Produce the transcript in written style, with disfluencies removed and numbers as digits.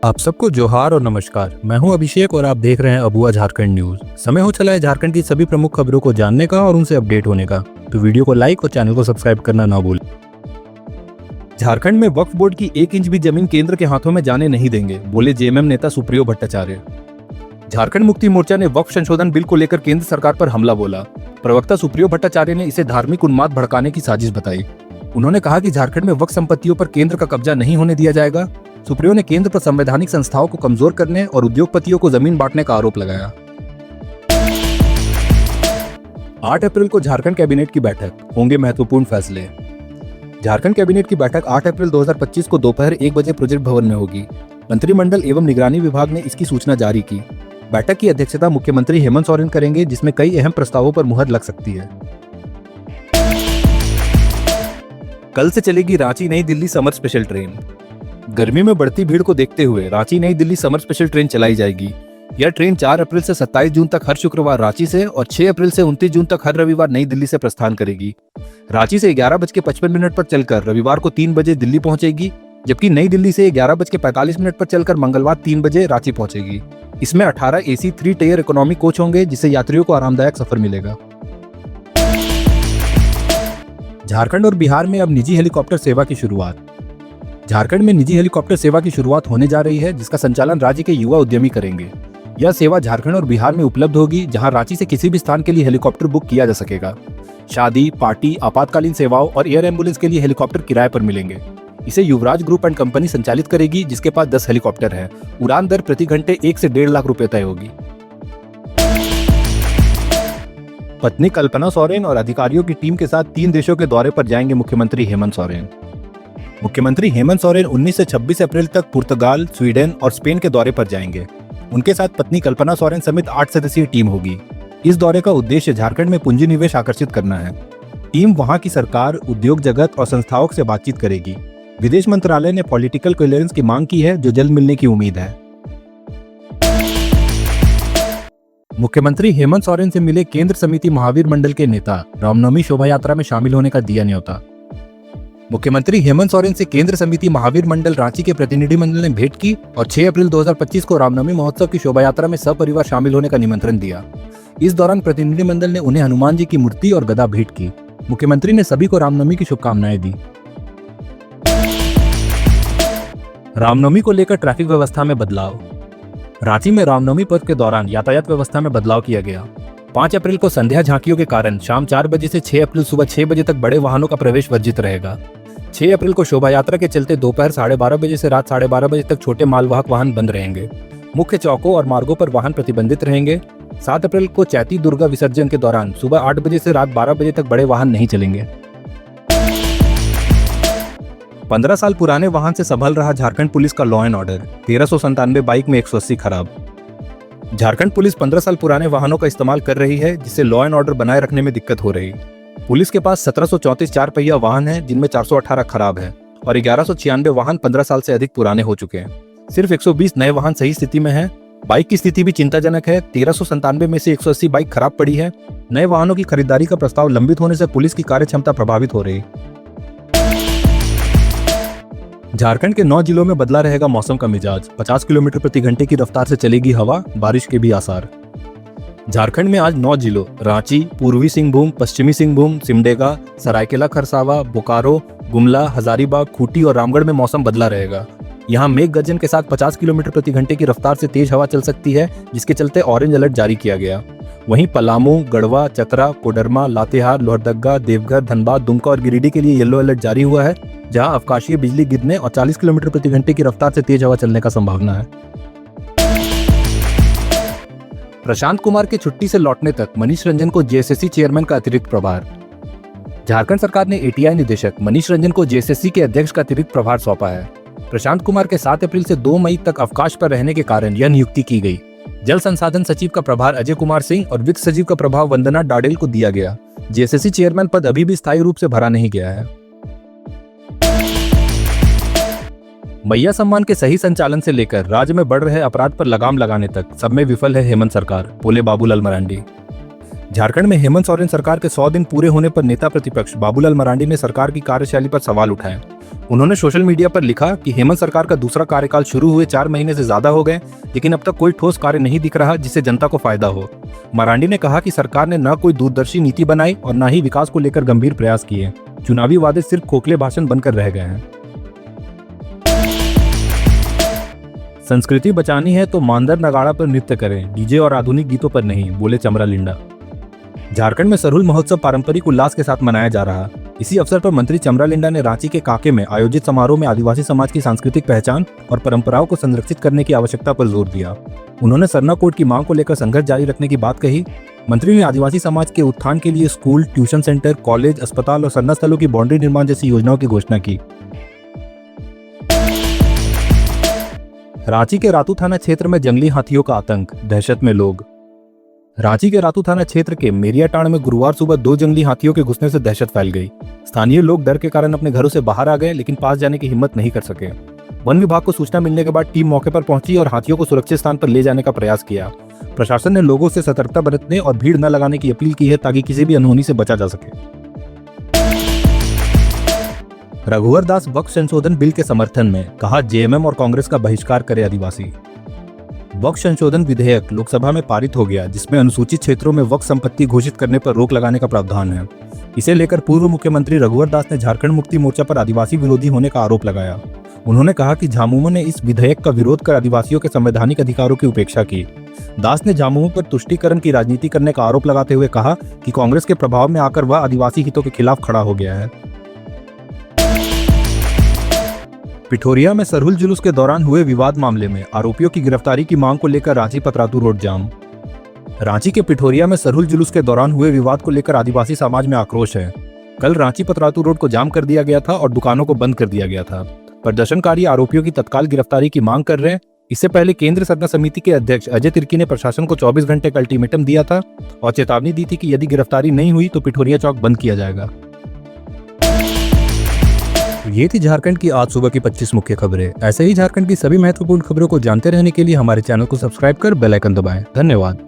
आप सबको जोहार और नमस्कार। मैं हूं अभिषेक और आप देख रहे हैं अबुआ झारखंड न्यूज। समय हो चला है झारखंड की सभी प्रमुख खबरों को जानने का और उनसे अपडेट होने का, तो वीडियो को लाइक और चैनल को सब्सक्राइब करना ना भूलें। झारखंड में वक्फ बोर्ड की 1 इंच भी जमीन केंद्र के हाथों में जाने नहीं देंगे, बोले जेएमएम नेता सुप्रियो भट्टाचार्य। झारखंड मुक्ति मोर्चा ने वक्फ संशोधन बिल को लेकर केंद्र सरकार पर हमला बोला। प्रवक्ता सुप्रियो भट्टाचार्य ने इसे धार्मिक उन्माद भड़काने की साजिश बताई। उन्होंने कहा कि झारखंड में वक्फ संपत्तियों पर केंद्र का कब्जा नहीं होने दिया जाएगा। सुप्रियो ने केंद्र पर संवैधानिक संस्थाओं को कमजोर करने और उद्योगपतियों को जमीन बांटने का आरोप लगाया। 8 अप्रैल को झारखंड कैबिनेट की बैठक, होंगे महत्वपूर्ण फैसले। झारखंड कैबिनेट की बैठक 8 अप्रैल 2025 को दोपहर 1 बजे प्रोजेक्ट भवन में होगी। मंत्रिमंडल एवं निगरानी विभाग ने इसकी सूचना जारी की। बैठक की अध्यक्षता मुख्यमंत्री हेमंत सोरेन करेंगे, जिसमें कई अहम प्रस्तावों पर मुहर लग सकती है। कल से चलेगी रांची नई दिल्ली समर स्पेशल ट्रेन। गर्मी में बढ़ती भीड़ को देखते हुए रांची नई दिल्ली समर स्पेशल ट्रेन चलाई जाएगी। यह ट्रेन 4 अप्रैल से 27 जून तक हर शुक्रवार रांची से और 6 अप्रैल से 29 जून तक हर रविवार नई दिल्ली से प्रस्थान करेगी। रांची से 11:55 पर चलकर रविवार को 3 बजे दिल्ली पहुंचेगी, जबकि नई दिल्ली से 11:45 पर चलकर मंगलवार 3 बजे रांची पहुंचेगी। इसमें 18 AC 3 टायर इकोनॉमी कोच होंगे, जिससे यात्रियों को आरामदायक सफर मिलेगा। झारखंड और बिहार में अब निजी हेलीकॉप्टर सेवा की शुरुआत। झारखंड में निजी हेलीकॉप्टर सेवा की शुरुआत होने जा रही है, जिसका संचालन राज्य के युवा उद्यमी करेंगे। यह सेवा झारखंड और बिहार में उपलब्ध होगी, जहां रांची से किसी भी स्थान के लिए हेलीकॉप्टर बुक किया जा सकेगा। शादी, पार्टी, आपातकालीन सेवाओं और एयर एम्बुलेंस के लिए हेलीकॉप्टर किराए पर मिलेंगे। इसे युवराज ग्रुप एंड कंपनी संचालित करेगी, जिसके पास 10 हेलीकॉप्टर है। उड़ान दर प्रति घंटे 1 से 1.5 लाख रुपए तय होगी। पत्नी कल्पना सोरेन और अधिकारियों की टीम के साथ 3 देशों के दौरे पर जाएंगे मुख्यमंत्री हेमंत सोरेन। मुख्यमंत्री हेमंत सोरेन 19 से 26 अप्रैल तक पुर्तगाल, स्वीडन और स्पेन के दौरे पर जाएंगे। उनके साथ पत्नी कल्पना सोरेन समेत 8 सदस्यीय टीम होगी। इस दौरे का उद्देश्य झारखंड में पूंजी निवेश आकर्षित करना है। टीम वहां की सरकार, उद्योग जगत और संस्थाओं से बातचीत करेगी। विदेश मंत्रालय ने पॉलिटिकल क्लियरेंस की मांग की है, जो जल्द मिलने की उम्मीद है। मुख्यमंत्री हेमंत सोरेन से मिले केंद्र समिति महावीर मंडल के नेता, रामनवमी शोभा यात्रा में शामिल होने का दिया न्योता। मुख्यमंत्री हेमंत सोरेन से केंद्र समिति महावीर मंडल रांची के प्रतिनिधिमंडल ने भेंट की और 6 अप्रैल 2025 को रामनवमी महोत्सव की शोभा यात्रा में सपरिवार शामिल होने का निमंत्रण दिया। इस दौरान प्रतिनिधिमंडल ने उन्हें हनुमान जी की मूर्ति और गदा भेंट की। मुख्यमंत्री ने सभी को रामनवमी की शुभकामनाएं दी। रामनवमी को लेकर ट्रैफिक व्यवस्था में बदलाव। रांची में रामनवमी पर्व के दौरान यातायात व्यवस्था में बदलाव किया गया। 5 अप्रैल को संध्या झांकियों के कारण शाम 4 बजे से 6 अप्रैल सुबह 6 बजे तक बड़े वाहनों का प्रवेश वर्जित रहेगा। 6 अप्रैल को शोभा यात्रा के चलते दोपहर 12:30 बजे से रात 12:30 बजे तक छोटे मालवाहक वाहन बंद रहेंगे। मुख्य चौकों और मार्गों पर वाहन प्रतिबंधित रहेंगे। 7 अप्रैल को चैती दुर्गा विसर्जन के दौरान सुबह 8 बजे से रात 12 बजे तक बड़े वाहन नहीं चलेंगे। 15 साल पुराने वाहन से संभल रहा झारखंड पुलिस का लॉ एंड ऑर्डर। 1397 बाइक में 180 खराब। झारखंड पुलिस 15 साल पुराने वाहनों का इस्तेमाल कर रही है, जिससे लॉ एंड ऑर्डर बनाए रखने में दिक्कत हो रही। पुलिस के पास 1734 4 पहिया वाहन है, जिनमें 418 खराब है और 1196 वाहन 15 साल से अधिक पुराने हो चुके हैं। सिर्फ 120 नए वाहन सही स्थिति में हैं। बाइक की स्थिति भी चिंताजनक है। 1397 में से 180 बाइक खराब पड़ी है। नए वाहनों की खरीदारी का प्रस्ताव लंबित होने से पुलिस की कार्य क्षमता प्रभावित हो रही। झारखंड के 9 जिलों में बदला रहेगा मौसम का मिजाज। 50 किलोमीटर प्रति घंटे की रफ्तार से चलेगी हवा, बारिश के भी आसार। झारखंड में आज 9 जिलों रांची, पूर्वी सिंहभूम, पश्चिमी सिंहभूम, सिमडेगा, सरायकेला खरसावा, बोकारो, गुमला, हजारीबाग, खूंटी और रामगढ़ में मौसम बदला रहेगा। यहाँ मेघ गर्जन के साथ 50 किलोमीटर प्रति घंटे की रफ्तार से तेज हवा चल सकती है, जिसके चलते ऑरेंज अलर्ट जारी किया गया। वहीं पलामू, गढ़वा, चतरा, कोडरमा, लातेहार, लोहरदगा, देवघर, धनबाद, दुमका और गिरिडीह के लिए येलो अलर्ट जारी हुआ है, जहां अवकाशीय बिजली गिरने और 40 किलोमीटर प्रति घंटे की रफ्तार से तेज हवा चलने का संभावना है। प्रशांत कुमार के छुट्टी से लौटने तक मनीष रंजन को जेएसएससी चेयरमैन का अतिरिक्त प्रभार। झारखंड सरकार ने एटीआई निदेशक मनीष रंजन को जेएसएससी के अध्यक्ष का अतिरिक्त प्रभार सौंपा है। प्रशांत कुमार के 7 अप्रैल से 2 मई तक अवकाश पर रहने के कारण यह नियुक्ति की गई। जल संसाधन सचिव का प्रभार अजय कुमार सिंह और वित्त सचिव का प्रभार वंदना डाडेल को दिया गया। जेएसएससी चेयरमैन पद अभी भी स्थायी रूप से भरा नहीं गया है। मैया सम्मान के सही संचालन से लेकर राज्य में बढ़ रहे अपराध पर लगाम लगाने तक सब में विफल है हेमंत सरकार, बोले बाबूलाल मरांडी। झारखंड में हेमंत सोरेन सरकार के 100 दिन पूरे होने पर नेता प्रतिपक्ष बाबूलाल मरांडी ने सरकार की कार्यशैली पर सवाल उठाए। उन्होंने सोशल मीडिया पर लिखा कि हेमंत सरकार का दूसरा कार्यकाल शुरू हुए 4 महीने से ज्यादा हो गए, लेकिन अब तक कोई ठोस कार्य नहीं दिख रहा जिससे जनता को फायदा हो। मरांडी ने कहा कि सरकार ने न कोई दूरदर्शी नीति बनाई और न ही विकास को लेकर गंभीर प्रयास किए। चुनावी वादे सिर्फ खोखले भाषण बनकर रह गए हैं। संस्कृति बचानी है तो मांदर नगाड़ा पर नृत्य करें, डीजे और आधुनिक गीतों पर नहीं, बोले चमरा लिंडा। झारखंड में सरहुल महोत्सव पारंपरिक उल्लास के साथ मनाया जा रहा। इसी अवसर पर मंत्री चमरा लिंडा ने रांची के कांके में आयोजित समारोह में आदिवासी समाज की सांस्कृतिक पहचान और परंपराओं को संरक्षित करने की आवश्यकता पर जोर दिया। उन्होंने सरना कोड की मांग को लेकर संघर्ष जारी रखने की बात कही। मंत्री ने आदिवासी समाज के उत्थान के लिए स्कूल, ट्यूशन सेंटर, कॉलेज, अस्पताल और सरना स्थलों की बाउंड्री निर्माण जैसी योजनाओं की घोषणा की। रांची के रातू थाना क्षेत्र में जंगली हाथियों का आतंक, दहशत में लोग। रांची के रातू थाना क्षेत्र के मेरियाटांड में गुरुवार सुबह 2 जंगली हाथियों के घुसने से दहशत फैल गई। स्थानीय लोग डर के कारण अपने घरों से बाहर आ गए, लेकिन पास जाने की हिम्मत नहीं कर सके। वन विभाग को सूचना मिलने के बाद टीम मौके पर पहुंची और हाथियों को सुरक्षित स्थान पर ले जाने का प्रयास किया। प्रशासन ने लोगों से सतर्कता बरतने और भीड़ न लगाने की अपील की है ताकि किसी भी अनहोनी से बचा जा सके। रघुवर दास वक्फ संशोधन बिल के समर्थन में, कहा जेएमएम और कांग्रेस का बहिष्कार करे आदिवासी। वक्फ संशोधन विधेयक लोकसभा में पारित हो गया, जिसमें अनुसूचित क्षेत्रों में वक्फ संपत्ति घोषित करने पर रोक लगाने का प्रावधान है। इसे लेकर पूर्व मुख्यमंत्री रघुवर दास ने झारखंड मुक्ति मोर्चा पर आदिवासी विरोधी होने का आरोप लगाया। उन्होंने कहा कि झामुमो ने इस विधेयक का विरोध कर आदिवासियों के संवैधानिक अधिकारों की उपेक्षा की। दास ने झामुमो पर तुष्टीकरण की राजनीति करने का आरोप लगाते हुए कहा कि कांग्रेस के प्रभाव में आकर वह आदिवासी हितों के खिलाफ खड़ा हो गया है। पिठोरिया में सरहुल जुलूस के दौरान हुए विवाद मामले में आरोपियों की गिरफ्तारी की मांग को लेकर रांची पतरातू रोड जाम। रांची के पिठोरिया में सरहुल जुलूस के दौरान हुए विवाद को लेकर आदिवासी समाज में आक्रोश है। कल रांची पतरातू रोड को जाम कर दिया गया था और दुकानों को बंद कर दिया गया था। प्रदर्शनकारी आरोपियों की तत्काल गिरफ्तारी की मांग कर रहे हैं। इससे पहले केंद्र सरना समिति के अध्यक्ष अजय तिर्की ने प्रशासन को 24 घंटे का अल्टीमेटम दिया था और चेतावनी दी थी कि यदि गिरफ्तारी नहीं हुई तो पिठोरिया चौक बंद किया जाएगा। ये थी झारखंड की आज सुबह की 25 मुख्य खबरें। ऐसे ही झारखंड की सभी महत्वपूर्ण खबरों को जानते रहने के लिए हमारे चैनल को सब्सक्राइब कर बेल आइकन दबाएं। धन्यवाद।